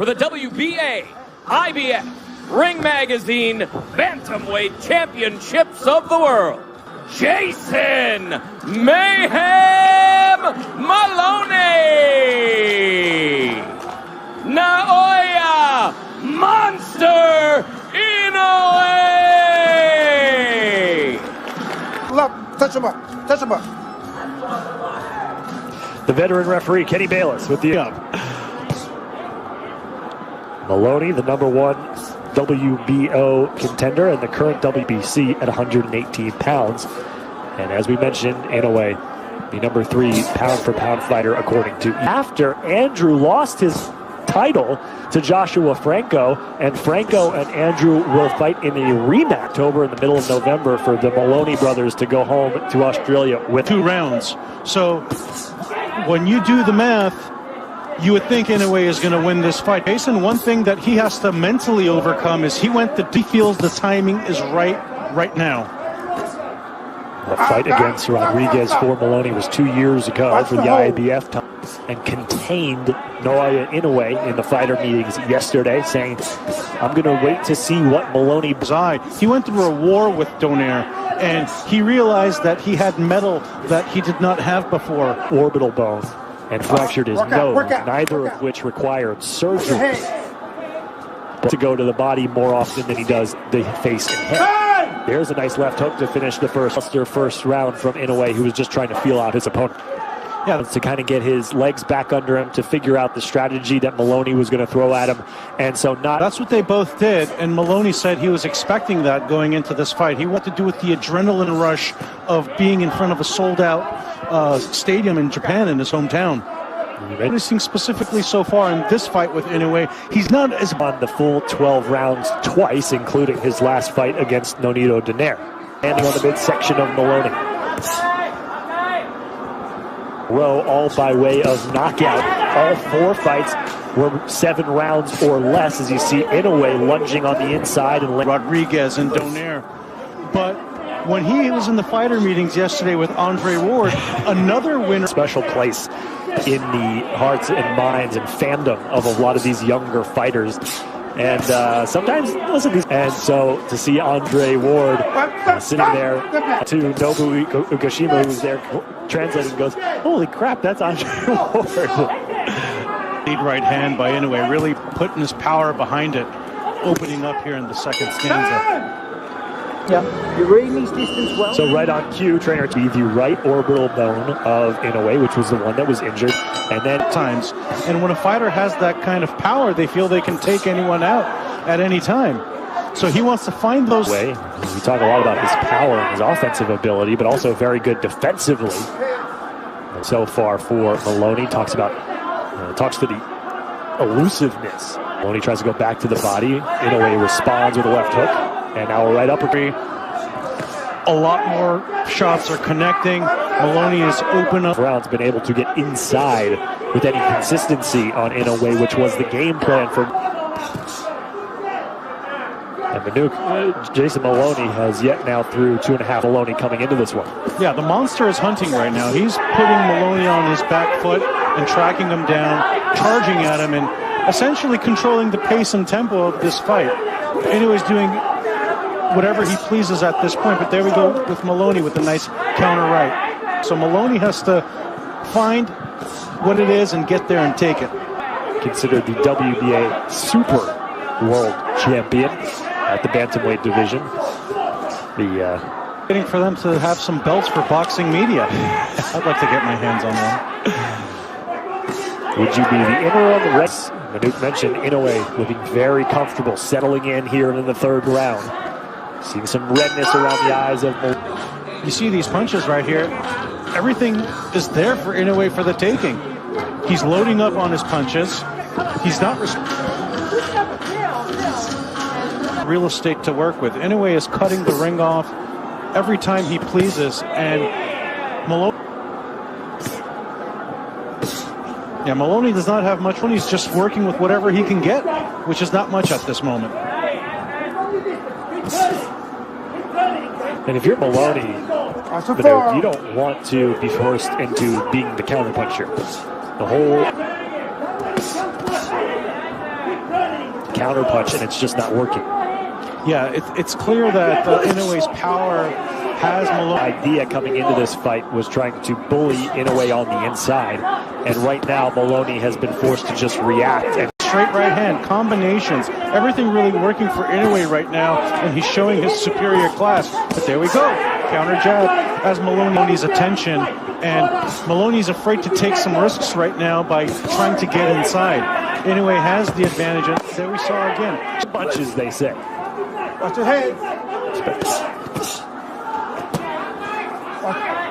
the WBA, IBF, Ring Magazine, Bantamweight Championships of the World, Jason Mayhem Maloney! Naoya Monster Inoue! Look, touch him up, touch him up. The veteran referee, Kenny Bayless, with the up. Maloney, the #1 WBO contender and the current WBC at 118 pounds. And as we mentioned, Inoue, the #3 pound-for-pound fighter, according to. After Andrew lost his title to Joshua Franco, and Franco and Andrew will fight in a rematch over in the middle of November for the Maloney brothers to go home to Australia with 2 rounds. So when you do the math, you would think Inoue is going to win this fight. Jason, one thing that he has to mentally overcome is he feels the timing is right now. The fight against Rodriguez for Maloney was 2 years ago for the IBF time, and contained Naoya Inoue in the fighter meetings yesterday, saying, I'm going to wait to see what Maloney... He went through a war with Donaire, and he realized that he had metal that he did not have before. Orbital bone and fractured his nose, neither of which required surgery. To go to the body more often than he does the face and head. There's a nice left hook to finish the first round from Inoue, who was just trying to feel out his opponent. Yeah, to kind of get his legs back under him, to figure out the strategy that Maloney was going to throw at him. And so that's what they both did, and Maloney said he was expecting that going into this fight. He wanted to do with the adrenaline rush of being in front of a sold-out stadium in Japan, in his hometown. Noticing specifically so far in this fight with Inoue, he's not as on the full 12 rounds twice, including his last fight against Nonito Donaire. Standing on the midsection of Maloney. Row, all by way of knockout. All 4 fights were 7 rounds or less, as you see Inoue lunging on the inside and Rodriguez and Donaire. But when he was in the fighter meetings yesterday with Andre Ward, another winner. Special place in the hearts and minds and fandom of a lot of these younger fighters. And sometimes, listen, and so to see Andre Ward sitting there, to Nobu Ugashima, who's there translating, goes, holy crap, that's Andre Ward. Lead right hand by Inoue, really putting his power behind it, opening up here in the second stanza. Yeah, you're reading these distance well. So right on cue, trainer, to the right orbital bone of Inoue, which was the one that was injured, and then times. And when a fighter has that kind of power, they feel they can take anyone out at any time. So he wants to find those. We talk a lot about his power and his offensive ability, but also very good defensively. So far for Maloney, talks to the elusiveness. Maloney tries to go back to the body. Inoue responds with a left hook. And now a right uppercut. A lot more shots are connecting. Maloney is open up. Rounds been able to get inside with any consistency on Inoue, which was the game plan for. And Jason Maloney has yet now through 2.5. Maloney coming into this one. Yeah, the monster is hunting right now. He's putting Maloney on his back foot and tracking him down, charging at him, and essentially controlling the pace and tempo of this fight. Inoue's doing whatever he pleases at this point, but there we go with Maloney with a nice counter right. So Maloney has to find what it is and get there and take it. Considered the WBA Super World Champion at the Bantamweight division. Waiting for them to have some belts for boxing media. I'd like to get my hands on one. Would you be the interim rest? Manute mentioned Inoue looking very comfortable, settling in here in the 3rd round. Seeing some redness around the eyes of Maloney. You see these punches right here. Everything is there for Inoue for the taking. He's loading up on his punches. He's not real estate to work with. Inoue is cutting the ring off every time he pleases, and Maloney does not have much when he's just working with whatever he can get, which is not much at this moment. And if you're Maloney, you don't want to be forced into being the counterpuncher. The whole counterpunch, and it's just not working. Yeah, it's clear that Inoue's power has Maloney. Idea coming into this fight was trying to bully Inoue on the inside, and right now Maloney has been forced to just react. And straight right hand, combinations, everything really working for Inoue right now, and he's showing his superior class. But there we go, counter jab as Maloney's attention, and Maloney's afraid to take some risks right now by trying to get inside. Inoue has the advantage, and there we saw again. Punches, they say. Watch your head.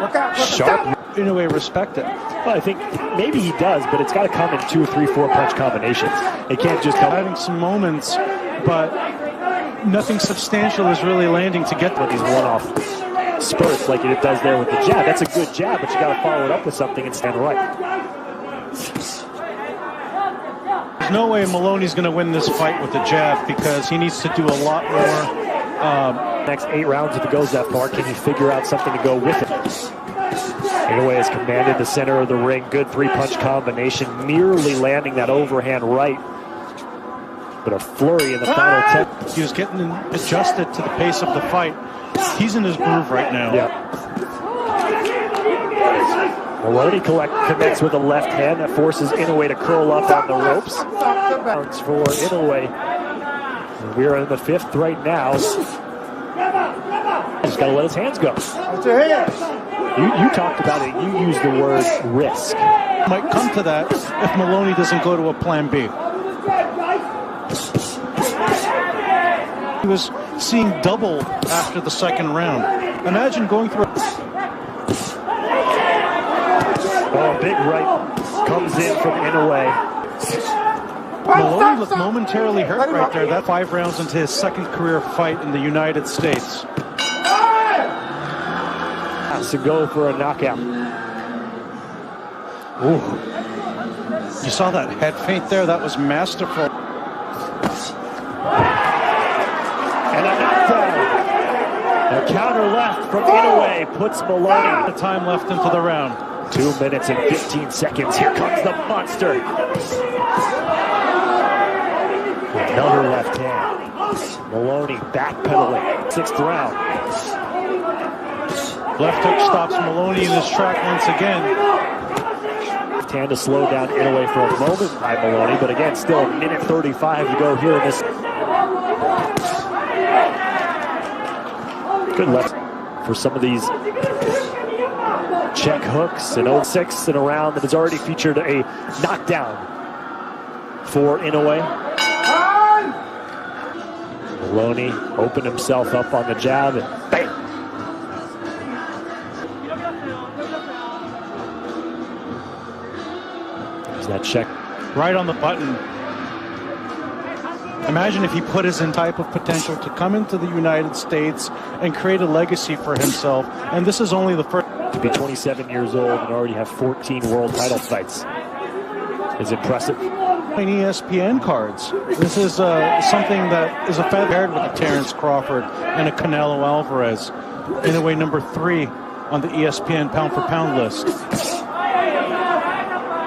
Look out. Sharp. Inoue respect it. Well, I think maybe he does, but it's got to come in 2, 3, 4 punch combinations. It can't just come. Having some moments, but nothing substantial is really landing to get with these one-off spurts like it does there with the jab. That's a good jab, but you got to follow it up with something and stand right. There's no way Maloney's going to win this fight with the jab because he needs to do a lot more. Next 8 rounds, if it goes that far, can he figure out something to go with it? Inoue has commanded the center of the ring. Good 3-punch combination, nearly landing that overhand right. But a flurry in the final 10. He was getting adjusted to the pace of the fight. He's in his groove right now. Yeah. Maloney connects with a left hand that forces Inoue to curl up on the ropes. Rounds for Inoue. We're in the 5th right now. He's got to let his hands go. Watch your head. You talked about it. You used the word risk. Might come to that if Maloney doesn't go to a plan B. He was seeing double after the 2nd round. Imagine going through. Oh, big right comes in from Inoue. Maloney looked momentarily hurt right there. That 5 rounds into his 2nd career fight in the United States. Has to go for a knockout. Ooh. You saw that head feint there? That was masterful. And a knockdown. A counter left from Inoue puts Maloney. The time left into the round. 2 minutes and 15 seconds. Here comes the monster. Another left hand. Maloney backpedaling. 6th round. Left hook stops Maloney in his track once again. Left hand to slow down Inoue for a moment by Maloney, but again, still a minute 35 to go here in this. Good left for some of these check hooks and 06 in a round that has already featured a knockdown for Inoue. Maloney opened himself up on the jab and bang! There's that check. Right on the button. Imagine if he put his in type of potential to come into the United States and create a legacy for himself. And this is only the first. To be 27 years old and already have 14 world title fights is impressive. ESPN cards. This is something that is a feather paired with a Terrence Crawford and a Canelo Alvarez. Inoue number 3 on the ESPN pound-for-pound list.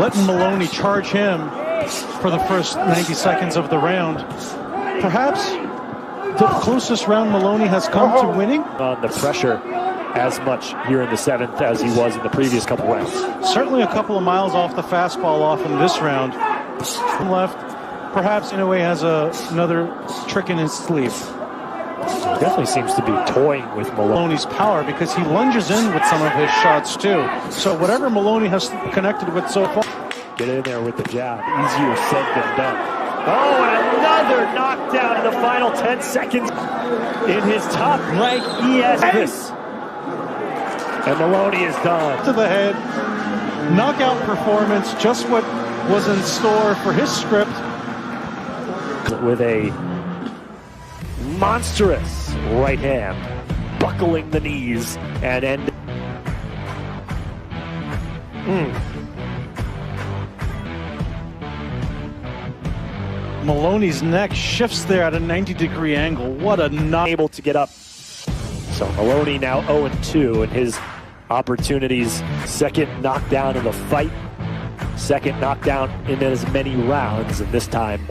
Letting Maloney charge him for the first 90 seconds of the round. Perhaps the closest round Maloney has come to winning. On the pressure as much here in the 7th as he was in the previous couple rounds. Certainly a couple of miles off the fastball off in this round. Left, perhaps Inoue has another trick in his sleeve. He definitely seems to be toying with Maloney's power because he lunges in with some of his shots too. So whatever Maloney has connected with so far. Get in there with the jab. Easier said than done. Oh, and another knockdown in the final 10 seconds in his top-ranked ES. And Maloney is done. To the head. Knockout performance, just what was in store for his script. With a monstrous right hand, buckling the knees and end. Maloney's neck shifts there at a 90-degree angle. What a not able to get up. So Maloney now 0-2 in his opportunities. 2nd knockdown in the fight. 2nd knockdown in as many rounds, and this time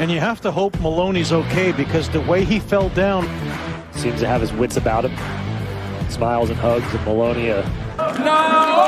And you have to hope Maloney's okay, because the way he fell down. Seems to have his wits about him. Smiles and hugs, and Maloney No!